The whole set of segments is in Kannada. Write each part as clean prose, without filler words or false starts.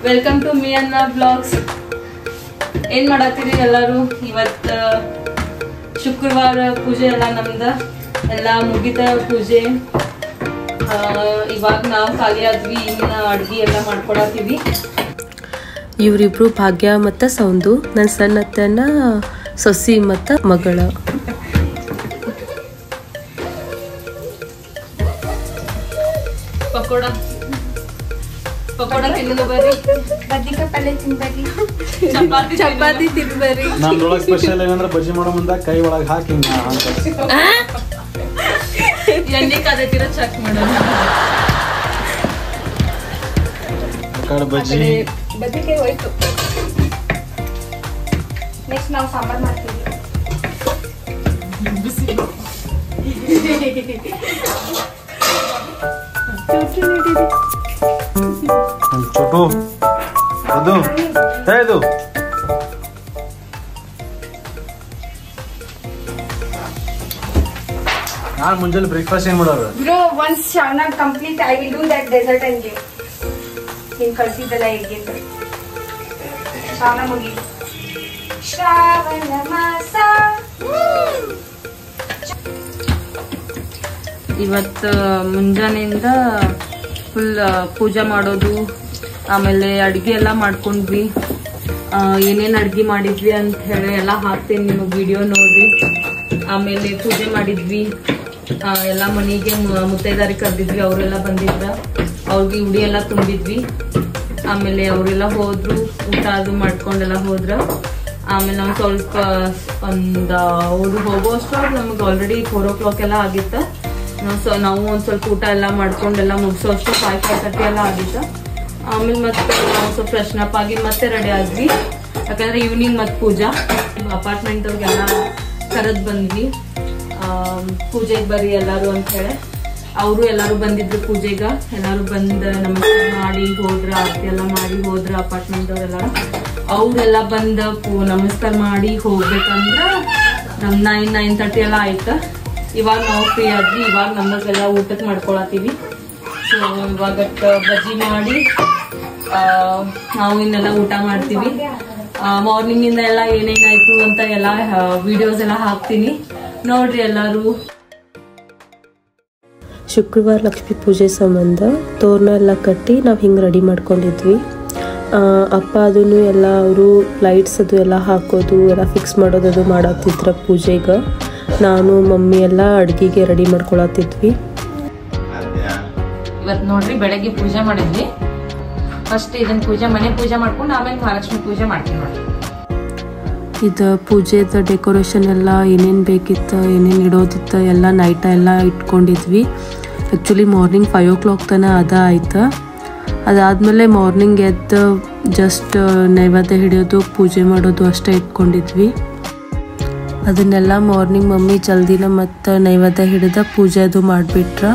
ವೆಲ್ಕಮ್ ಟು ಮೀ ಅನ್ನ ಬ್ಲಾಗ್ಸ್. ಏನ್ ಮಾಡತ್ತೀರಿ ಎಲ್ಲರೂ? ಇವತ್ತ ಶುಕ್ರವಾರ ಪೂಜೆ ಎಲ್ಲ ನಮ್ದ ಎಲ್ಲ ಮುಗಿದ ಪೂಜೆ. ಇವಾಗ ನಾವು ಖಾಲಿ ಆದ್ವಿ, ಇನ್ನ ಅಡ್ಗಿ ಎಲ್ಲ ಮಾಡ್ಕೊಡತ್ತೀವಿ. ಇವರಿಬ್ರು ಭಾಗ್ಯ ಮತ್ತು ಸೌಂದು, ನನ್ನ ಸಣ್ಣ ಅತ್ತೆನ ಸೊಸಿ ಮತ್ತು ಮಗಳ. ಪಕೋಡ ತಿನ್ನಲು ಬರ್ರಿ, ಬದ್ನಿಕಾಯಿ ಪಲ್ಯ ತಿನ್ಬರ್ರಿ, ಚಪಾತಿ ತಿನ್ಬರ್ರಿ. ನಮ್ದೊಳಗೆ ಸ್ಪೆಷಲ್ ಏನಂದ್ರೆ ಬಜ್ಜಿ ಮಾಡೋ ಮುಂದೆ ಕೈ ಒಳಗೆ ಹಾಕಿ ಎಣ್ಣೆ ಕಾದೈತಿರೋ ಚೆಕ್ ಮಾಡೋಣ. ಬಜ್ಜಿ ಬದ್ನಿಕಾಯಿ ಹೋಯ್ತು. ನೆಕ್ಸ್ಟ್ ನಾವು ಸಾಂಬಾರ್ ಮಾಡ್ತೀವಿ. ಚೋಟು ಅದು ಇದು ನಾನು ಮುಂಜಾನೆ ಬ್ರೇಕ್ಫಾಸ್ಟ್ ಏನ್ ಮಾಡೋರು? ಬ್ರೋ ಒನ್ಸ್ ಶಾವನ complete I will do that dessert and give. ನೀನ್ ಕಳ್ಸಿದ್ದಲ್ಲ ಹೇಗಿಂತ ಶಾವನ ಮುಗಿ. ಶ್ರಾವಣ ಮಾಸ ಇವತ್ತು ಮುಂಜಾನೆಯಿಂದ ಫುಲ್ ಪೂಜೆ ಮಾಡೋದು, ಆಮೇಲೆ ಅಡ್ಗೆ ಎಲ್ಲ ಮಾಡ್ಕೊಂಡ್ವಿ. ಏನೇನು ಅಡ್ಗೆ ಮಾಡಿದ್ವಿ ಅಂತ ಹೇಳಿ ಎಲ್ಲ ಹಾಕ್ತೇನೆ ನಿಮಗೆ ವಿಡಿಯೋ ನೋಡ್ರಿ. ಆಮೇಲೆ ಪೂಜೆ ಮಾಡಿದ್ವಿ, ಎಲ್ಲ ಮನೆಗೆ ಮುತ್ತೈದಾರಿ ಕರೆದಿದ್ವಿ, ಅವರೆಲ್ಲ ಬಂದಿದ್ರ, ಅವ್ರಿಗೆ ಉಡಿ ಎಲ್ಲ ತುಂಬಿದ್ವಿ. ಆಮೇಲೆ ಅವರೆಲ್ಲ ಹೋದ್ರು, ಊಟ ಅದು ಮಾಡ್ಕೊಂಡೆಲ್ಲ ಹೋದ್ರ. ಆಮೇಲೆ ನಾವು ಸ್ವಲ್ಪ ಅವ್ರು ಹೋಗೋಷ್ಟು ನಮ್ಗೆ ಆಲ್ರೆಡಿ 4 o'clock ಎಲ್ಲ ಆಗಿತ್ತು. ನಾವು ಒಂದ್ ಸ್ವಲ್ಪ ಊಟ ಎಲ್ಲ ಮಾಡ್ಕೊಂಡೆಲ್ಲ ಮುಗಿಸೋ ಅಷ್ಟು 5:30 ಎಲ್ಲ ಆಗಿತ್ತು. ಆಮೇಲೆ ಮತ್ತೆ ನಾವು ಸ್ವಲ್ಪ ಫ್ರೆಶ್ ಅಪ್ ಆಗಿ ಮತ್ತೆ ರೆಡಿ ಆದ್ವಿ, ಯಾಕಂದ್ರೆ ಈವ್ನಿಂಗ್ ಮತ್ತೆ ಪೂಜಾ. ಅಪಾರ್ಟ್ಮೆಂಟ್ ಅವ್ರಿಗೆಲ್ಲ ಕರೆದ್ ಬಂದ್ವಿ, ಪೂಜೆಗೆ ಬರ್ರಿ ಎಲ್ಲಾರು ಅಂತ ಹೇಳಿ. ಅವರು ಎಲ್ಲಾರು ಬಂದಿದ್ರು ಪೂಜೆಗ. ಎಲ್ಲಾರು ಬಂದ್ ನಮಸ್ಕಾರ ಮಾಡಿ ಹೋದ್ರ, ಆರತಿ ಎಲ್ಲ ಮಾಡಿ ಹೋದ್ರ ಅಪಾರ್ಟ್ಮೆಂಟ್ ಅವ್ರೆಲ್ಲ. ಅವ್ರೆಲ್ಲ ಬಂದ ನಮಸ್ಕಾರ ಮಾಡಿ ಹೋಗ್ಬೇಕಂದ್ರ ನಮ್ 9:30 ಎಲ್ಲ ಆಯ್ತು. ಇವಾಗ ನಾವು ಫ್ರೀ ಆದ್ವಿ, ಇವಾಗ ನಮಗೆಲ್ಲ ಊಟಕ್ಕೆ ಮಾಡ್ಕೊಳತೀವಿ. ಸೊ ಇವಾಗ ಬಜ್ಜಿ ಮಾಡಿ ನಾವು ಇನ್ನೆಲ್ಲ ಊಟ ಮಾಡ್ತೀವಿ. ಮಾರ್ನಿಂಗ್ ಇಂದ ಎಲ್ಲ ಏನೇನಾಯ್ತು ಅಂತ ಎಲ್ಲ ವಿಡಿಯೋಸ್ ಎಲ್ಲ ಹಾಕ್ತೀನಿ, ನೋಡ್ರಿ ಎಲ್ಲಾರು. ಶುಕ್ರವಾರ ಲಕ್ಷ್ಮೀ ಪೂಜೆ ಸಂಬಂಧ ತೋರಣ ಎಲ್ಲ ಕಟ್ಟಿ ನಾವು ಹಿಂಗೆ ರೆಡಿ ಮಾಡ್ಕೊಂಡಿದ್ವಿ. ಅಪ್ಪ ಅದನ್ನು ಎಲ್ಲ ಅವರು ಲೈಟ್ಸ್ ಅದು ಎಲ್ಲ ಹಾಕೋದು ಎಲ್ಲ ಫಿಕ್ಸ್ ಮಾಡೋದು ಅದು ಮಾಡತ್ತಿದ್ರ ಪೂಜೆಗೆ. ನಾನು ಮಮ್ಮಿ ಎಲ್ಲ ಅಡ್ಗಿಗೆ ರೆಡಿ ಮಾಡ್ಕೊಳತ್ತಿದ್ವಿ. ಇವತ್ತು ನೋಡ್ರಿ ಬೆಳಗ್ಗೆ ಪೂಜೆ ಮಾಡಿದ್ವಿ. ಫಸ್ಟ್ ಇದನ್ನ ಪೂಜೆ ಮನೆ ಪೂಜೆ ಮಾಡ್ಕೊಂಡು ಆಮೇಲೆ ಮಹಾಲಕ್ಷ್ಮಿ ಪೂಜೆ ಮಾಡ್ತೀವಿ ನೋಡಿ. ಇದು ಪೂಜೆದ ಡೆಕೋರೇಷನ್ ಎಲ್ಲ ಏನೇನು ಬೇಕಿತ್ತು, ಏನೇನು ಇಡೋದಿತ್ತು ಎಲ್ಲ ನೈಟ ಎಲ್ಲ ಇಟ್ಕೊಂಡಿದ್ವಿ. ಆ್ಯಕ್ಚುಲಿ ಮಾರ್ನಿಂಗ್ 5 o'clock ತನಕ ಆಯ್ತು. ಅದಾದಮೇಲೆ ಮಾರ್ನಿಂಗ್ ಎದ್ದು ಜಸ್ಟ್ ನೈವೇದ್ಯ ಹಿಡಿಯೋದು, ಪೂಜೆ ಮಾಡೋದು ಅಷ್ಟೇ ಇಟ್ಕೊಂಡಿದ್ವಿ. ಅದನ್ನೆಲ್ಲ ಮಾರ್ನಿಂಗ್ ಮಮ್ಮಿ ಜಲ್ದಿನ ಮತ್ತು ನೈವೇದ್ಯ ಹಿಡಿದ ಪೂಜೆ ಅದು ಮಾಡಿಬಿಟ್ರ.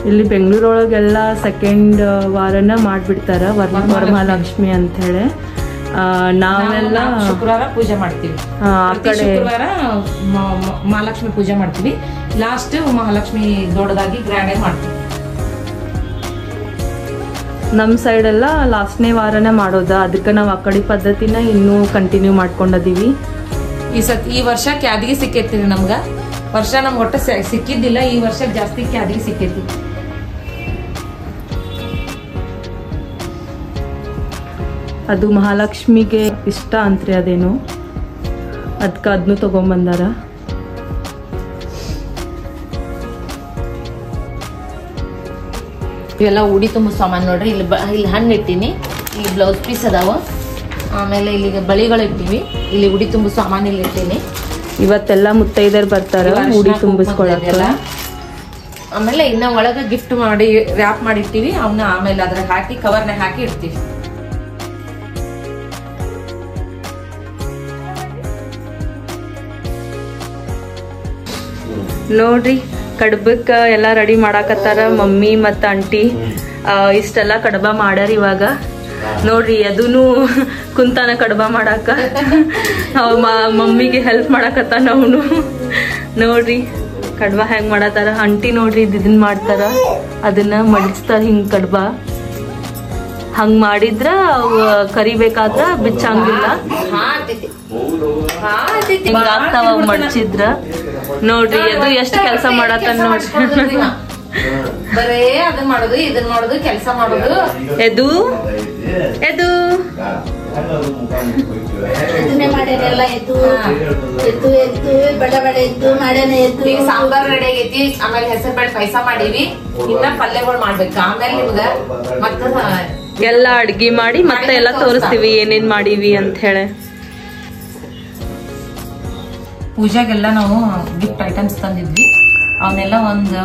ಇಲ್ಲಿ ಬೆಂಗಳೂರೊಳಗೆಲ್ಲ ಸೆಕೆಂಡ್ ವಾರನ ಮಾಡ್ಬಿಡ್ತಾರ ವರಮಹಾಲಕ್ಷ್ಮಿ ಅಂತ ಹೇಳಿ. ನಾವೆಲ್ಲ ಶುಕ್ರವಾರ ಪೂಜೆ ಮಾಡ್ತೀವಿ, ಆ ಕಡೆ ಶುಕ್ರವಾರ ಮಹಾಲಕ್ಷ್ಮಿ ಪೂಜೆ ಮಾಡ್ತೀವಿ. ಲಾಸ್ಟ್ ಮಹಾಲಕ್ಷ್ಮಿ ದೊಡ್ಡದಾಗಿ ಗ್ರ್ಯಾಂಡ್ ಆಗಿ ಮಾಡ್ತೀವಿ. ನಮ್ಮ ಸೈಡ್ ಎಲ್ಲ ಲಾಸ್ಟ್ನೇ ವಾರನೇ ಮಾಡೋದ, ಅದಕ್ಕೆ ನಾವು ಆ ಕಡೆ ಪದ್ಧತಿನ ಇನ್ನೂ ಕಂಟಿನ್ಯೂ ಮಾಡ್ಕೊಂಡದೀವಿ. ಈ ವರ್ಷ ಕ್ಯಾದಿಗೆ ಸಿಕ್ಕೈತಿ ನಮ್ಗ. ವರ್ಷ ನಮ್ಗೆ ಒಟ್ಟ ಸಿಕ್ಕಿದ್ದಿಲ್ಲ, ಈ ವರ್ಷ ಜಾಸ್ತಿ ಕ್ಯಾದಿಗೆ ಸಿಕ್ಕೈತಿ. ಅದು ಮಹಾಲಕ್ಷ್ಮಿಗೆ ಇಷ್ಟ ಅಂತ್ರಿ ಅದೇನು, ಅದಕ್ಕೆ ಅದನ್ನು ತಗೊಂಬಂದಾರ. ಇವೆಲ್ಲ ಉಡಿ ತುಂಬ ಸಾಮಾನು ನೋಡ್ರಿ. ಇಲ್ಲಿ ಹಣ್ಣು ಇಟ್ಟಿನಿ, ಇಲ್ಲಿ ಬ್ಲೌಸ್ ಪೀಸ್ ಅದಾವ, ಆಮೇಲೆ ಇಲ್ಲಿಗೆ ಬಳಿಗಳು ಇಟ್ಟಿವಿ, ಇಲ್ಲಿ ಉಡಿ ತುಂಬ ಸಾಮಾನು ಇಲ್ಲಿ ಇಟ್ಟಿನಿ. ಇವತ್ತೆಲ್ಲ ಮುತ್ತೈದರ್ ಬರ್ತಾರ ಉಡಿ ತುಂಬಿಸ್ಕೊಳಕ್ಕೆಲ್ಲ. ಆಮೇಲೆ ಇನ್ನ ಒಳಗ ಗಿಫ್ಟ್ ಮಾಡಿ ರ್ಯಾಪ್ ಮಾಡಿ ಇಟ್ಟಿವಿ, ಅವನ್ನ ಆಮೇಲೆ ಅದ್ರ ಹಾಕಿ ಕವರ್ನಾಗ ಹಾಕಿ ಇಡ್ತೀವಿ. ನೋಡ್ರಿ ಕಡ್ಬಕ್ಕ ಎಲ್ಲ ರೆಡಿ ಮಾಡಾಕತ್ತಾರ ಮಮ್ಮಿ ಮತ್ತು ಆಂಟಿ. ಇಷ್ಟೆಲ್ಲ ಕಡಬ ಮಾಡ್ಯಾರ ಇವಾಗ. ನೋಡ್ರಿ ಅದೂನು ಕುಂತಾನ ಕಡಬ ಮಾಡಾಕ, ಮಮ್ಮಿಗೆ ಹೆಲ್ಪ್ ಮಾಡಾಕತ್ತಾನ ಅವನು. ನೋಡ್ರಿ ಕಡ್ಬ ಹೆಂಗ್ ಮಾಡತಾರ ಅಂಟಿ ನೋಡ್ರಿ ಇದನ್ನ ಮಾಡ್ತಾರ ಅದನ್ನ ಮಡಿಸ್ತಾರ ಹಿಂಗ್ ಕಡ್ಬ ಹಂಗ್ ಮಾಡಿದ್ರ ಕರಿಬೇಕಾದ್ರ ಬಿಚ್ಚಂಗಿಲ್ಲ ಹಿಂಗ ಆಗ್ತಾವ ಮಡ್ಚಿದ್ರ ನೋಡ್ರಿ ಅದು ಎಷ್ಟು ಕೆಲಸ ಮಾಡತ್ತ ನೋಡ್ರಿ ಬರೇ ಅದನ್ನ ಮಾಡೋದು ಇದನ್ನ ಮಾಡೋದು ಕೆಲಸ ಮಾಡೋದು ಎದು ಎದು ಮಾಡೇನೆಲ್ಲ ಎದ್ದು ಎದ್ದು ಎದ್ದು ಬಡ ಬಡ ಎದ್ದು ಮಾಡೇನೆ ಎದ್ದು ಈಗ ಸಾಂಬಾರ್ ರೆಡಿ ಆಗೈತಿ ಆಮೇಲೆ ಹೆಸರು ಬೇಳೆ ಪಾಯಸ ಮಾಡೀವಿ ಇನ್ನ ಪಲ್ಯಗಳು ಮಾಡ್ಬೇಕು ಆಮೇಲೆ ನಿಮ್ಗ ಮತ್ತ ಎಲ್ಲ ಅಡ್ಗಿ ಮಾಡಿ ಮತ್ತೆ ಎಲ್ಲ ತೋರಿಸ್ತೀವಿ ಏನೇನ್ ಮಾಡೀವಿ ಅಂತ ಹೇಳಿ ಪೂಜಾಗೆಲ್ಲ ನಾವು ಗಿಫ್ಟ್ ಐಟಮ್ಸ್ ತಂದಿದ್ವಿ ಅವನ್ನೆಲ್ಲ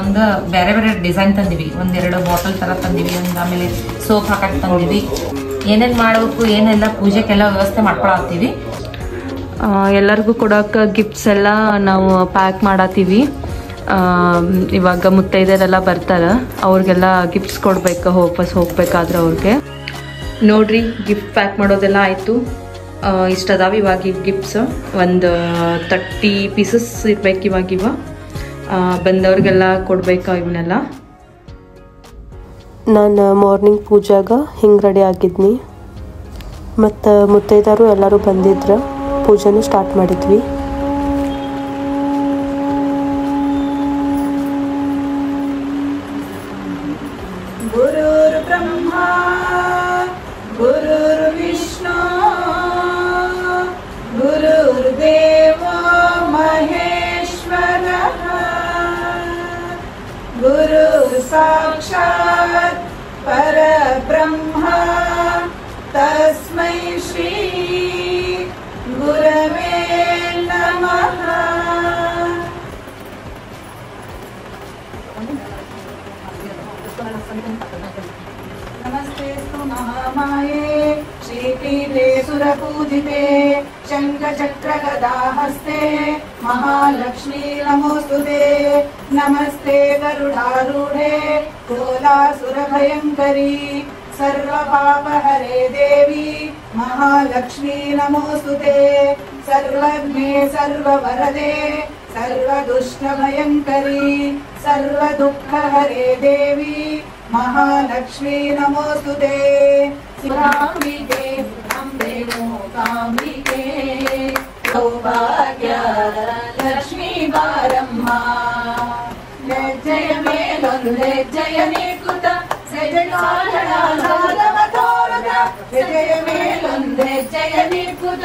ಒಂದು ಬೇರೆ ಬೇರೆ ಡಿಸೈನ್ ತಂದಿವಿ ಒಂದೆರಡು ಬಾಟಲ್ ತರ ತಂದಿವಿ ಆಮೇಲೆ ಸೋಪ್ ಹಾಕಕ್ ತಂದಿವಿ ಏನೇನ್ ಮಾಡ್ಬೇಕು ಏನೆಲ್ಲ ಪೂಜೆಗೆಲ್ಲ ವ್ಯವಸ್ಥೆ ಮಾಡ್ಕೊಳತ್ತೀವಿ ಎಲ್ಲರಿಗೂ ಕೊಡೋಕೆ ಗಿಫ್ಟ್ಸ್ ಎಲ್ಲ ನಾವು ಪ್ಯಾಕ್ ಮಾಡತ್ತೀವಿ ಇವಾಗ ಮುತ್ತೈದರೆಲ್ಲ ಬರ್ತಾರ ಅವ್ರಿಗೆಲ್ಲ ಗಿಫ್ಟ್ಸ್ ಕೊಡ್ಬೇಕು ವಾಪಸ್ ಹೋಗ್ಬೇಕಾದ್ರೆ ಅವ್ರಿಗೆ ನೋಡ್ರಿ ಗಿಫ್ಟ್ ಪ್ಯಾಕ್ ಮಾಡೋದೆಲ್ಲ ಆಯಿತು ಇಷ್ಟದಾವ ಇವಾಗ ಈ ಗಿಫ್ಟ್ಸ್ ಒಂದು 30 ಪೀಸಸ್ ಇರ್ಬೇಕು ಇವಾಗ ಬಂದವ್ರಿಗೆಲ್ಲ ಕೊಡ್ಬೇಕಾ ಇವನ್ನೆಲ್ಲ ನಾನು ಮಾರ್ನಿಂಗ್ ಪೂಜಾಗ ಹಿಂಗೆ ರೆಡಿ ಆಗಿದ್ನಿ ಮತ್ತು ಮುತ್ತೈದರು ಎಲ್ಲರೂ ಬಂದಿದ್ರು ಪೂಜೆನೂ ಸ್ಟಾರ್ಟ್ ಮಾಡಿದ್ವಿ ಗುರುರ್ ಬ್ರಹ್ಮ ಗುರುರ್ ವಿಷ್ಣು ಗುರುರ್ ದೇವ ಮಹೇಶ್ವರಃ ಗುರುರ್ ಸಾಕ್ಷಾತ್ ಪರಬ್ರಹ್ಮ ತಸ್ಮೈ ಶ್ರೀ ಗುರವೇ ನಮಃ नमस्तेस्तु महामाये श्रीपीठे सुरपूजिते शङ्खचक्रगदाहस्ते महालक्ष्मी नमोस्तुते नमस्ते गरुडारूढे कोलासुरभयङ्करी सर्वपापहरे देवी महालक्ष्मी नमोस्तुते सर्वज्ञे सर्ववरदे सर्वदुष्टभयङ्करी सर्वदुःखहरे देवी महालक्ष्मी नमोस्तुते शिवाम्बिके अम्बे मूकाम्बिके सौभाग्य लक्ष्मी बारम्म जय मेलೊಂದೆ जय ನೀಕುತ ಜಯಗಾಳನಾದವತೋರುತ ಜಯ ಮೇಲೊಂದೆ ಜಯ ನೀಕುತ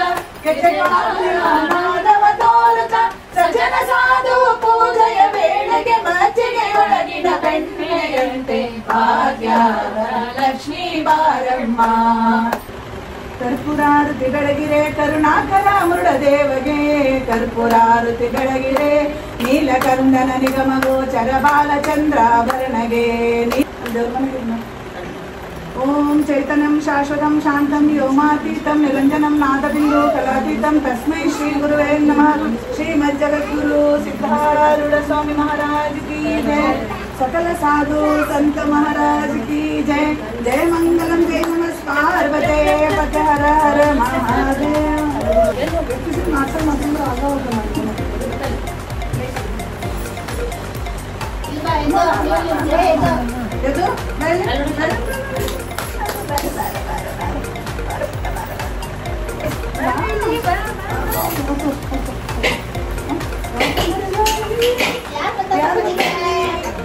ಜಯಗಾಳನಾದವತೋರುತ ಸಜ್ಜನ ಸಾಧು ಪೂಜೆಯ ವೇಳೆಗೆ ಮಜ್ಜಿಗೆಯೊಳಗಿನ ಬೆಣ್ಣೆಯಂತೆ ಭಾಗ್ಯ ಲಕ್ಷ್ಮೀ ಬಾರಮ್ಮ ಕರ್ಪೂರಾರುತಿ ಬೆಳಗಿರೆ ಕರುಣಾಕರ ಮೃಡದೇವಗೆ ಕರ್ಪೂರಾರುತಿ ಬೆಳಗಿರೆ ನೀಲಕಂದನ ನಿಗಮ ಗೋಚರ ಬಾಲಚಂದ್ರಾಭರಣಗೆ ಓಂ ಚೈತನ್ಯಂ ಶಾಶ್ವತಂ ಶಾಂತಂ ವ್ಯೋಮಾತೀತಂ ನಿರಂಜನಂ ನಾದಬಿಂದು ಕಲಾತೀತಂ ತಸ್ಮೈ ಶ್ರೀ ಗುರುವೇ ನಮಃ ಶ್ರೀಮಜ್ಜಗದ್ಗುರು ಸಿದ್ಧಾರೂಢ ಸ್ವಾಮಿ ಮಹಾರಾಜ್ ಕಿ ಜಯ सकल साधु संत महाराज की जय जय मंगलम जय नमस्कार बते पते हर हर महादेव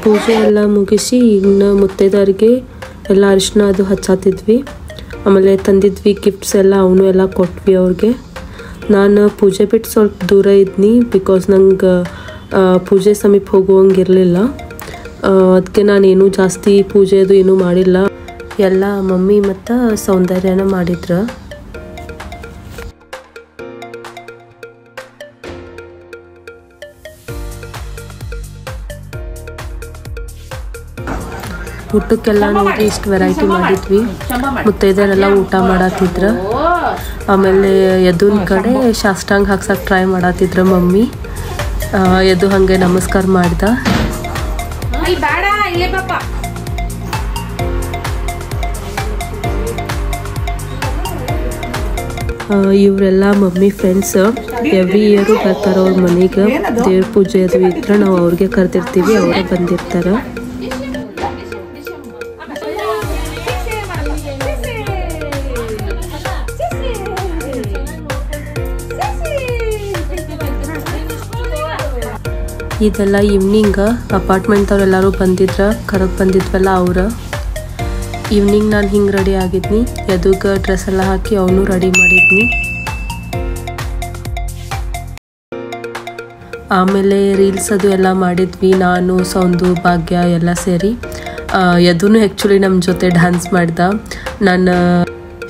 ಪೂಜೆ ಎಲ್ಲ ಮುಗಿಸಿ ಇನ್ನು ಮುತ್ತೈದರಿಗೆ ಎಲ್ಲ ಅರಿಶಿನ ಅದು ಹಚ್ಚಾತಿದ್ವಿ ಆಮೇಲೆ ತಂದಿದ್ವಿ ಗಿಫ್ಟ್ಸ್ ಎಲ್ಲ ಅವನು ಎಲ್ಲ ಕೊಟ್ವಿ ಅವ್ರಿಗೆ ನಾನು ಪೂಜೆ ಬಿಟ್ಟು ಸ್ವಲ್ಪ ದೂರ ಇದ್ನಿ ಬಿಕಾಸ್ ನಂಗೆ ಪೂಜೆ ಸಮೀಪ ಹೋಗುವಂಗಿರಲಿಲ್ಲ ಅದಕ್ಕೆ ನಾನೇನು ಜಾಸ್ತಿ ಪೂಜೆ ಅದು ಏನೂ ಮಾಡಿಲ್ಲ ಎಲ್ಲ ಮಮ್ಮಿ ಮತ್ತು ಸೌಂದರ್ಯನ ಮಾಡಿದ್ರು ಊಟಕ್ಕೆಲ್ಲ ನೋಡಿ ಇಷ್ಟು ವೆರೈಟಿ ಮಾಡಿದ್ವಿ ಮುತ್ತೈದರೆಲ್ಲ ಊಟ ಮಾಡತ್ತಿದ್ರ ಆಮೇಲೆ ಎದುನ್ ಕಡೆ ಶಾಸ್ತ್ರಾಂಗ ಹಾಕ್ಸಕ್ಕೆ ಟ್ರೈ ಮಾಡತ್ತಿದ್ರ ಮಮ್ಮಿ ಎದು ಹಾಗೆ ನಮಸ್ಕಾರ ಮಾಡ್ದ ಇವರೆಲ್ಲ ಮಮ್ಮಿ ಫ್ರೆಂಡ್ಸ್ ಎವ್ರಿ ಇಯರು ಬರ್ತಾರೆ ಅವ್ರ ಮನೆಗೆ ದೇವ್ರ ಪೂಜೆ ಅದು ಇದ್ರೆ ನಾವು ಅವ್ರಿಗೆ ಕರೆದಿರ್ತೀವಿ, ಅವರೇ ಬಂದಿರ್ತಾರೆ. ಇದೆಲ್ಲ ಈವ್ನಿಂಗ್ ಅಪಾರ್ಟ್ಮೆಂಟ್ದವ್ರೆಲ್ಲರೂ ಬಂದಿದ್ರ ಕರೆಗೆ ಬಂದಿದ್ವಲ್ಲ ಅವ್ರ. ಈವ್ನಿಂಗ್ ನಾನು ಹಿಂಗೆ ರೆಡಿ ಆಗಿದ್ನಿ, ಎದುಗ ಡ್ರೆಸ್ ಎಲ್ಲ ಹಾಕಿ ಅವನು ರೆಡಿ ಮಾಡಿದ್ನಿ. ಆಮೇಲೆ ರೀಲ್ಸ್ ಅದು ಎಲ್ಲ ಮಾಡಿದ್ವಿ, ನಾನು ಸೌಂದು ಭಾಗ್ಯ ಎಲ್ಲ ಸೇರಿ. ಯದುನು ಆ್ಯಕ್ಚುಲಿ ನಮ್ಮ ಜೊತೆ ಡ್ಯಾನ್ಸ್ ಮಾಡ್ದ. ನಾನು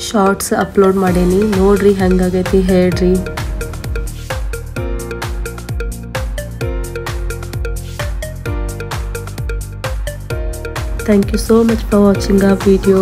ಶಾರ್ಟ್ಸ್ ಅಪ್ಲೋಡ್ ಮಾಡೀನಿ, ನೋಡ್ರಿ ಹೆಂಗಾಗೈತಿ ಹೇಳ್ರಿ. Thank you so much for watching our video.